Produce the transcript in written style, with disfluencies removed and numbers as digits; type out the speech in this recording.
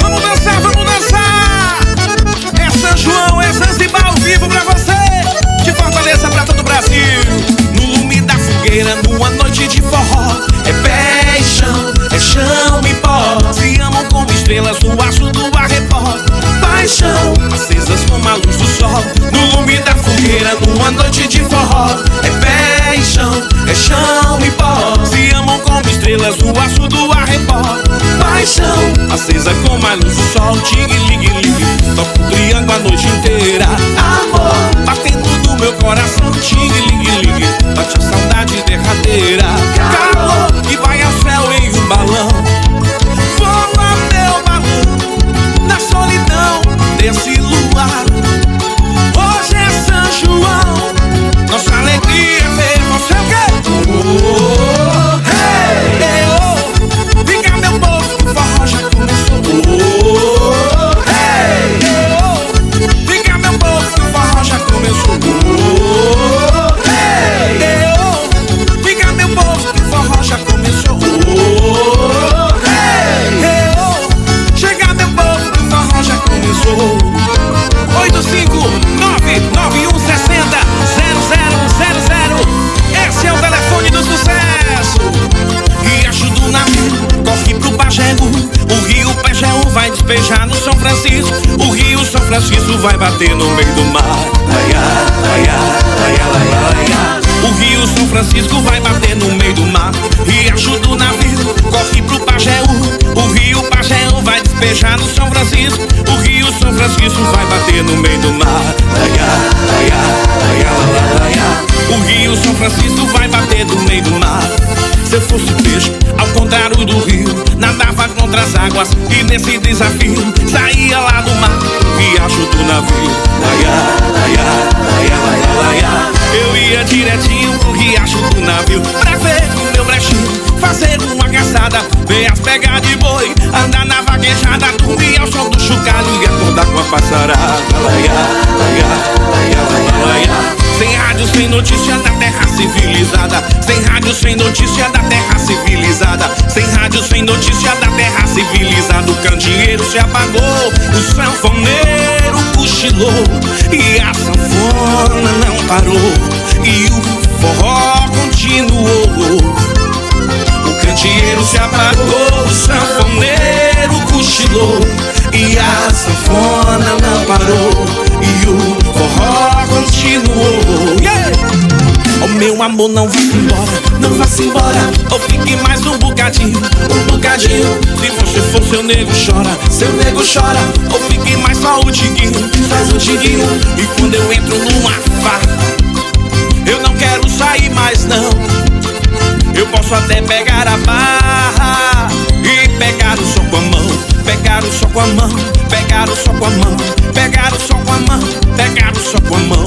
Vamos dançar, vamos dançar! É São João, é Zanzibar ao vivo pra você, de Fortaleza pra todo o Brasil. No lume da fogueira, numa noite de forró, é pé e chão, é chão e pó. Se amam como estrelas no aço do arrebó. Paixão, acesas como a luz do sol. No lume da fogueira, numa noite de forró, é pé e chão, é chão e pó. Se amam como estrelas no aço do arrebó. Paixão, acesa como a luz do sol. Ting-ling-ling, toco o triângulo a noite inteira. Amor, batendo no meu coração. Ting-ling-ling, bate a saudade derradeira. Calor, que vai ao céu em um balão. Voa meu balão na solidão desse luar. Hoje é São João, nossa alegria é ver você o quê? Hey, oh, fica meu povo que o forró já começou. Hey, oh, fica meu povo que o forró já começou. Hey, oh, fica meu povo que o forró já começou. Hey, oh, chega meu povo que o forró já começou. 85991600000. Esse é o telefone do sucesso. Riacho do navio corre pro Pajeú. O rio Pajeú vai despejar no São Francisco. O rio São Francisco vai bater no meio do mar. O rio São Francisco vai bater no meio do mar. Riacho do navio corre pro Pajeú. O rio Pajeú vai despejar no São Francisco. O rio São Francisco vai bater no meio do mar. O rio São Francisco vai bater no meio do mar. Se eu fosse peixe, ao contrário do rio, nadava contra as águas e nesse desafio saía lá do mar, riacho do navio. Eu ia direitinho pro riacho do navio pra ver o meu brechinho, fazer uma caçada, ver as pegas de boi, andar na vaquejada, dormir ao som do chocalho e acordar com a passarada. Sem rádio, sem notícia da terra civilizada. Sem rádio, sem notícia da terra civilizada. Sem rádio, sem notícia da terra civilizada. O candeeiro se apagou, o sanfoneiro cochilou e a sanfona não parou e o forró continuou. O candeeiro se apagou, o sanfoneiro cochilou e a sanfona não parou e o forró continuou. Yeah! Oh meu amor, não vá embora, não vá embora. Ou fique mais um bocadinho, um bocadinho. Se você for seu nego chora, seu nego chora. Ou fique mais só o tiguinho, faz o tiguinho. E quando eu entro numa farra, eu não quero sair mais não. Eu posso até pegar a barra e pegar o som com a mão. Pegar o som com a mão, pegar o som com a mão, pegar o som com a mão, pegar o som com a mão.